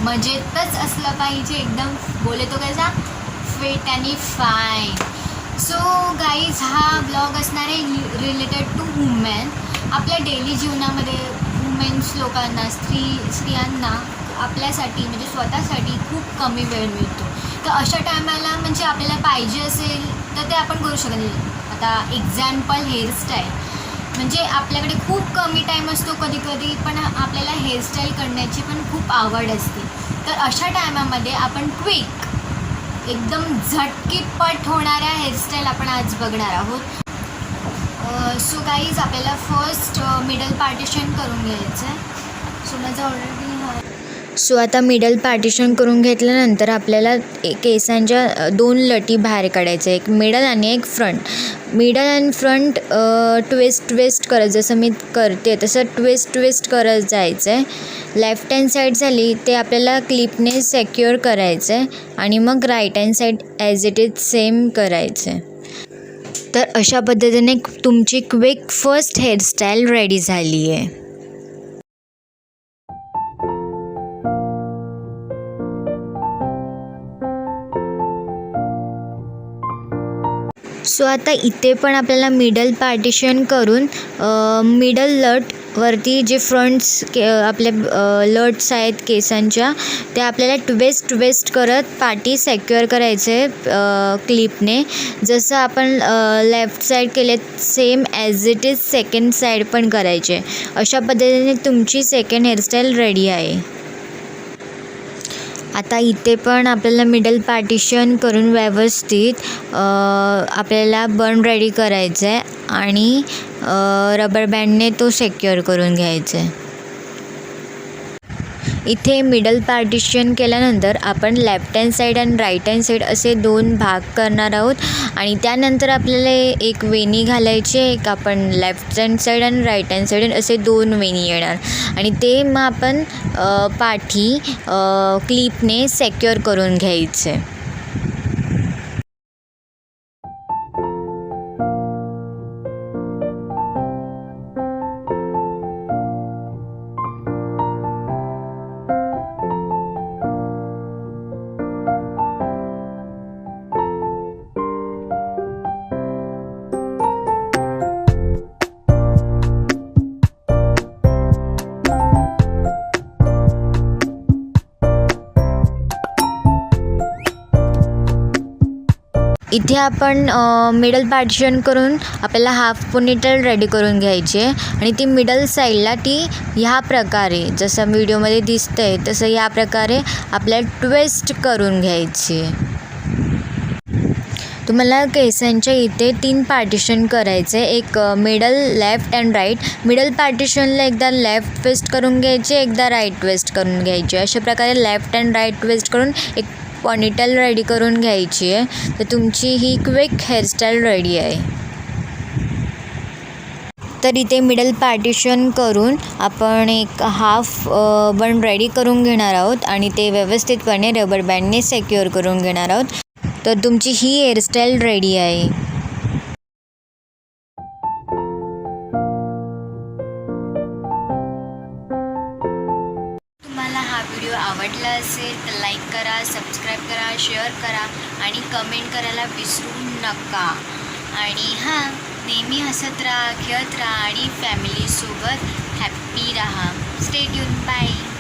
मजेतच असलं पाहिजे, एकदम बोले तो कैसा फिट आणि फाईन. सो गाईज, हा ब्लॉग असणार आहे रिलेटेड टू वुमेन. आपल्या डेली जीवनामध्ये वुमेन्स लोकांना, स्त्रियांना आपल्यासाठी म्हणजे स्वतःसाठी खूप कमी वेळ मिळतो. तर अशा टायमाला म्हणजे आपल्याला पाहिजे असेल तर ते आपण करू शकत नाही. आता एक्झाम्पल हेअरस्टाईल, म्हणजे आपल्याकडे खूप कमी टाईम असतो कधी कधी, पण आपल्याला हेअरस्टाईल करण्याची पण खूप आवड असते. तर अशा टायमामध्ये आपण क्विक, एकदम झटकीपट होणाऱ्या हेअरस्टाईल आपण आज बघणार आहोत. सो गाईज, आपल्याला फर्स्ट मिडल पार्टिशन करून घ्यायचं आहे. सो माझं ऑलरेडी सो आता मिडल पार्टिशन करून घेतल्यानंतर आपल्याला केसांच्या 2 लटी बाहेर काढायच्या, एक मिडल आणि एक फ्रंट. मिडल आणि फ्रंट ट्विस्ट करत, जसं मी करते तसं ट्विस्ट करत जायचं आहे. लेफ्ट हँड साईड झाली ते आपल्याला क्लिपने सेक्युअर करायचं आहे आणि मग right hand side as it is same करायचं आहे. तर अशा पद्धतीने तुमची क्विक फर्स्ट हेअरस्टाईल रेडी झाली आहे. सो आता इथे पण आपल्याला मिडल पार्टिशन करून मिडल लटवरती जे फ्रंट्स आपल्या लट्स आहेत केसांच्या, ते आपल्याला ट्विस्ट करत पाठी सेक्युअर करायचे क्लिपने. जसं आपण लेफ्ट साईड केले same as it is second side पण करायचे. अशा पद्धतीने तुमची सेकंड हेअरस्टाईल रेडी आहे. आता इथे पण आपल्याला मिडल पार्टिशन करून व्यवस्थित आपल्याला बन रेडी करायचं आहे आणि रबर बँडने तो सेक्युअर करून घ्यायचा आहे. इथे मिडल पार्टिशन केल्यानंतर आपण लेफ्ट हँड साईड आणि राईट हँड साईड असे 2 भाग करणार आहोत आणि त्यानंतर आपल्याला एक वेणी घालायची. एक आपण लेफ्ट हँड साईड आणि राईट हँड साईड असे 2 वेणी येणार आणि ते मग आपण पाठी क्लिपने सेक्युअर करून घ्यायचे. इथे आपण मिडल पार्टिशन करून आपल्याला हाफ पोनीटेल रेडी करून घ्यायची आहे आणि ती मिडल साईडला ती ह्या प्रकारे, जसं व्हिडिओमध्ये दिसतं आहे तसं ह्या प्रकारे आपल्याला ट्विस्ट करून घ्यायची आहे. तुम्हाला केसांच्या इथे 3 पार्टिशन करायचे, एक middle, left and right. Middle पार्टिशनला एकदा लेफ्ट ट्विस्ट करून घ्यायचे, एकदा राईट ट्विस्ट करून घ्यायचे. अशा प्रकारे लेफ्ट अँड राईट ट्विस्ट करून एक पॉनीटेल रेडी करून घ्यायची आहे. तर तुमची ही क्विक हेअरस्टाईल रेडी आहे. तर इथे मिडल पार्टिशन करून आपण एक हाफ बन रेडी करून घेणार आहोत आणि ते व्यवस्थितपणे रबर बँडने सेक्युअर करून घेणार आहोत. तर तुमची ही हेअरस्टाईल रेडी आहे. तुम्हाला हा व्हिडिओ आवडला असेल तर लाईक करा, सबस्क्राईब करा, शेअर करा आणि कमेंट करायला विसरू नका. आणि नेहमी हसत राहा, खेळत राहा आणि फॅमिलीसोबत हॅप्पी राहा. Stay tune. बाय.